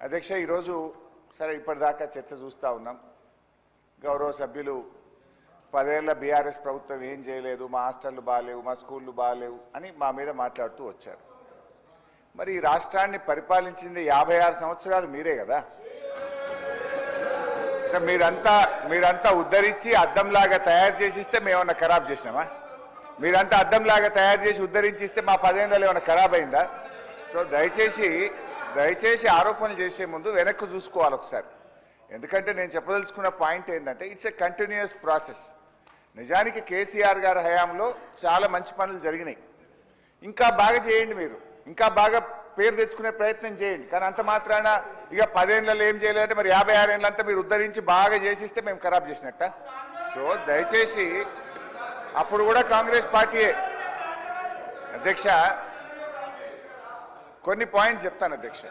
అధ్యక్ష ఈరోజు సరే ఇప్పటిదాకా చర్చ చూస్తూ ఉన్నాం. గౌరవ సభ్యులు 10 ఏళ్ల బీఆర్ఎస్ ప్రభుత్వం ఏం చేయలేదు, మా హాస్టళ్లు బాగాలేవు, మా స్కూళ్ళు బాగాలేవు అని మా మీద మాట్లాడుతూ వచ్చారు. మరి ఈ రాష్ట్రాన్ని పరిపాలించింది 56 సంవత్సరాలు మీరే కదా. మీరంతా ఉద్ధరించి అద్దంలాగా తయారు చేసిస్తే మేమన్నా ఖరాబ్ చేసినామా? మీరంతా అద్దంలాగా తయారు చేసి ఉద్ధరించిస్తే మా 10 ఏళ్ళలో ఏమన్నా ఖరాబ్ అయిందా? సో దయచేసి ఆరోపణలు చేసే ముందు వెనక్కు చూసుకోవాలి ఒకసారి. ఎందుకంటే నేను చెప్పదలుచుకున్న పాయింట్ ఏంటంటే ఇట్స్ ఎ కంటిన్యూస్ ప్రాసెస్. నిజానికి కేసీఆర్ గారి హయాంలో చాలా మంచి పనులు జరిగినాయి. ఇంకా బాగా చేయండి, మీరు ఇంకా బాగా పేరు తెచ్చుకునే ప్రయత్నం చేయండి. కానీ అంత మాత్రాన ఇక 10 ఏళ్ళలో ఏం చేయలేదంటే మరి 56 ఏళ్ళంతా మీరు ఉద్ధరించి బాగా చేసిస్తే మేము ఖరాబ్ చేసినట్ట. సో దయచేసి అప్పుడు కూడా కాంగ్రెస్ పార్టీయే. అధ్యక్ష కొన్ని పాయింట్స్ చెప్తాను అధ్యక్ష.